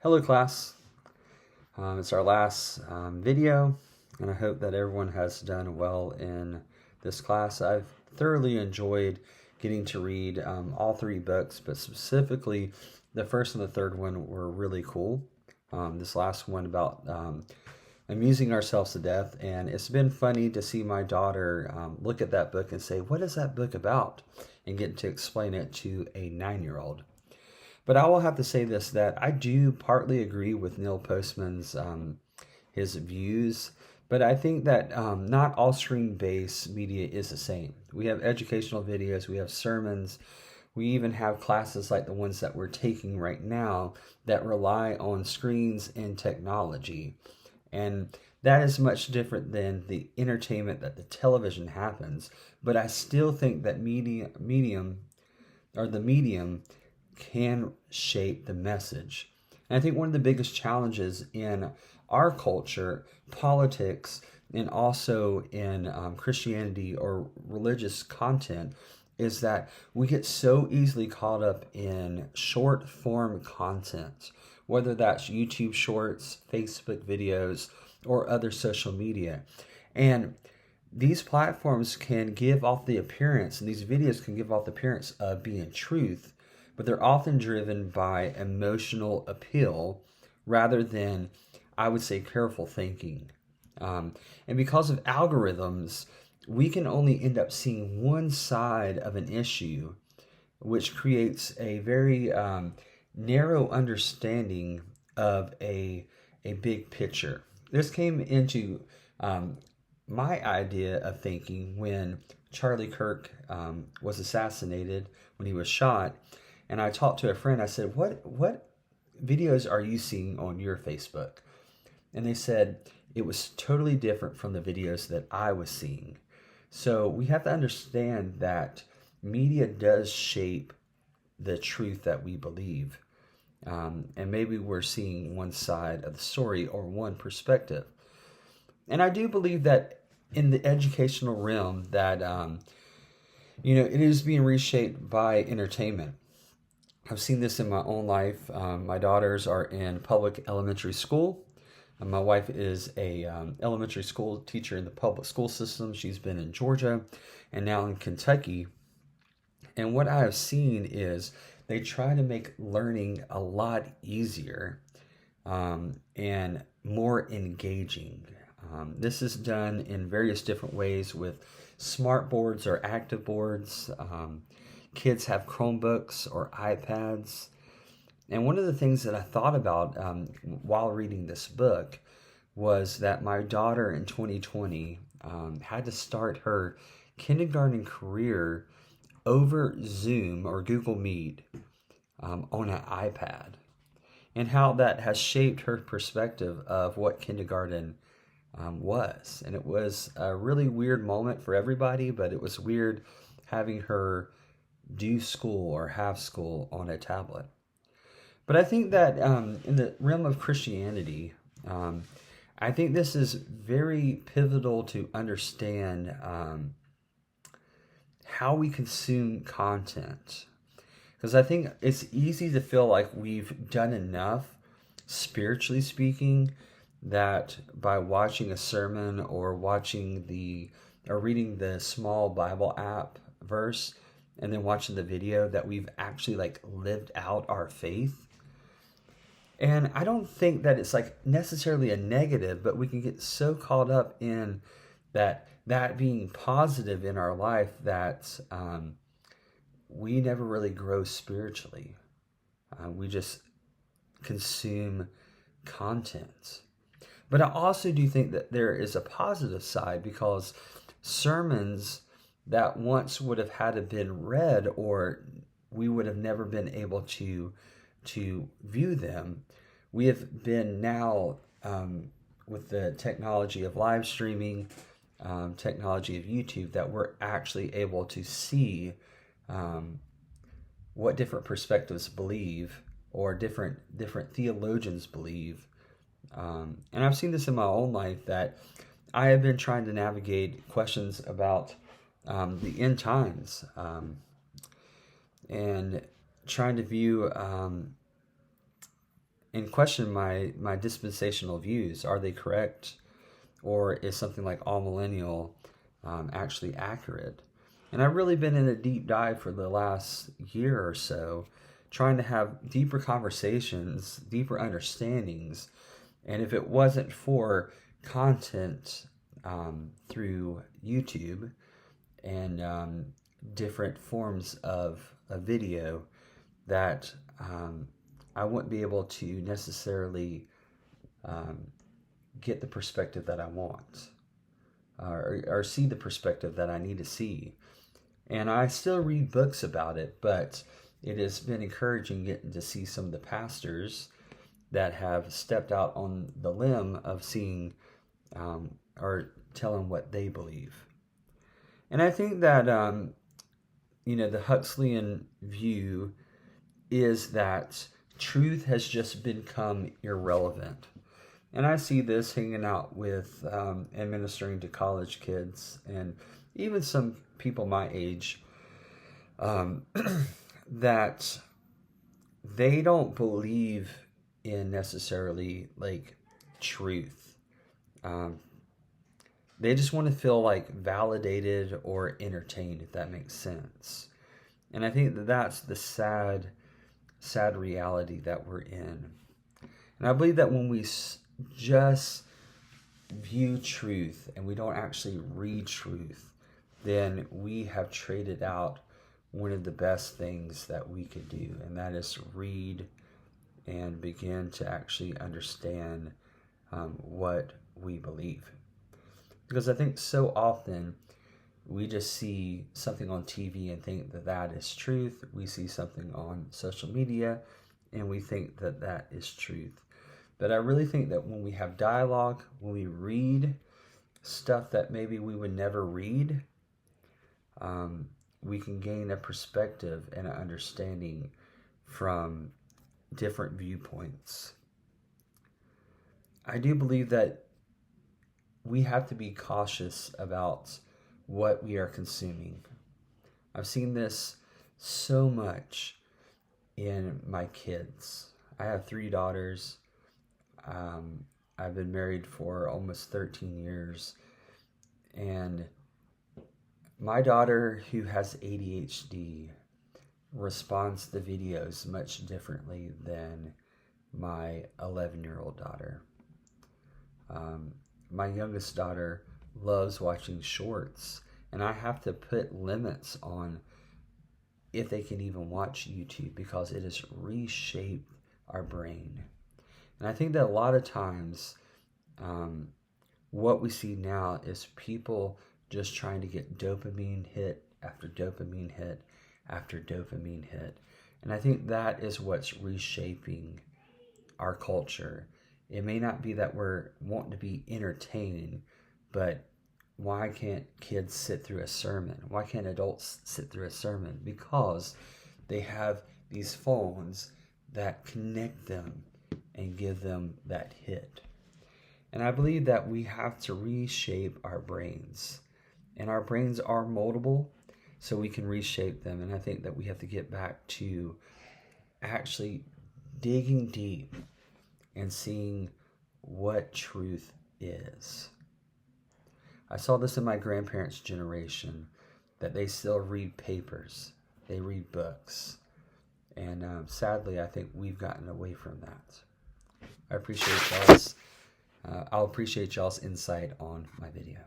Hello class, it's our last video, and I hope that everyone has done well in this class. I've thoroughly enjoyed getting to read all three books, but specifically the first and the third one were really cool. This last one about amusing ourselves to death, and it's been funny to see my daughter look at that book and say, "What is that book about?" and get to explain it to a 9-year-old. But I will have to say this, that I do partly agree with Neil Postman's his views, but I think that not all screen-based media is the same. We have educational videos, we have sermons, we even have classes like the ones that we're taking right now that rely on screens and technology. And that is much different than the entertainment that the television happens. But I still think that the medium can shape the message. And I think one of the biggest challenges in our culture, politics, and also in Christianity or religious content is that we get so easily caught up in short form content, whether that's YouTube shorts, Facebook videos, or other social media. And these platforms can give off the appearance, and these videos can give off the appearance of being truth, but they're often driven by emotional appeal rather than, I would say, careful thinking. And because of algorithms, we can only end up seeing one side of an issue, which creates a very narrow understanding of a big picture. This came into my idea of thinking when Charlie Kirk was assassinated, when he was shot. And I talked to a friend. I said, what videos are you seeing on your Facebook? And they said it was totally different from the videos that I was seeing. So we have to understand that media does shape the truth that we believe. And maybe we're seeing one side of the story or one perspective. And I do believe that in the educational realm that, it is being reshaped by entertainment. I've seen this in my own life. My daughters are in public elementary school. My wife is a elementary school teacher in the public school system. She's been in Georgia and now in Kentucky. And what I have seen is they try to make learning a lot easier and more engaging. This is done in various different ways with smart boards or active boards. Kids have Chromebooks or iPads. And one of the things that I thought about while reading this book was that my daughter in 2020 had to start her kindergarten career over Zoom or Google Meet on an iPad, and how that has shaped her perspective of what kindergarten was. And it was a really weird moment for everybody, but it was weird having her do school or have school on a tablet. But I think that in the realm of Christianity, I think this is very pivotal to understand how we consume content. Because I think it's easy to feel like we've done enough, spiritually speaking, that by watching a sermon or reading the small Bible app verse, and then watching the video, that we've actually lived out our faith. And I don't think that it's necessarily a negative, but we can get so caught up in that being positive in our life that we never really grow spiritually. We just consume content. But I also do think that there is a positive side, because sermons that once would have had to been read, or we would have never been able to view them, we have been now with the technology of live streaming, technology of YouTube, that we're actually able to see what different perspectives believe, or different theologians believe. And I've seen this in my own life, that I have been trying to navigate questions about the end times, and trying to view and question my dispensational views. Are they correct? Or is something like amillennial actually accurate? And I've really been in a deep dive for the last year or so, trying to have deeper conversations, deeper understandings. And if it wasn't for content through YouTube and different forms of a video, that I wouldn't be able to necessarily get the perspective that I want, or see the perspective that I need to see. And I still read books about it, but it has been encouraging getting to see some of the pastors that have stepped out on the limb of seeing or telling what they believe. And I think that, the Huxleyan view is that truth has just become irrelevant. And I see this hanging out with and ministering to college kids and even some people my age, that they don't believe in necessarily like truth. They just want to feel like validated or entertained, if that makes sense. And I think that that's the sad reality that we're in. And I believe that when we just view truth and we don't actually read truth, then we have traded out one of the best things that we could do, and that is read and begin to actually understand what we believe. Because I think so often we just see something on TV and think that that is truth. We see something on social media and we think that that is truth. But I really think that when we have dialogue, when we read stuff that maybe we would never read, we can gain a perspective and an understanding from different viewpoints. I do believe that we have to be cautious about what we are consuming. I've seen this so much in my kids. I have 3 daughters. I've been married for almost 13 years. And my daughter, who has ADHD, responds to videos much differently than my 11-year-old daughter. My youngest daughter loves watching shorts, and I have to put limits on if they can even watch YouTube because it has reshaped our brain. And I think that a lot of times what we see now is people just trying to get dopamine hit after dopamine hit after dopamine hit. And I think that is what's reshaping our culture. It may not be that we're wanting to be entertaining, but why can't kids sit through a sermon? Why can't adults sit through a sermon? Because they have these phones that connect them and give them that hit. And I believe that we have to reshape our brains. And our brains are moldable, so we can reshape them. And I think that we have to get back to actually digging deep and seeing what truth is. I saw this in my grandparents' generation, that they still read papers, they read books. And sadly, I think we've gotten away from that. I appreciate y'all's, I'll appreciate y'all's insight on my video.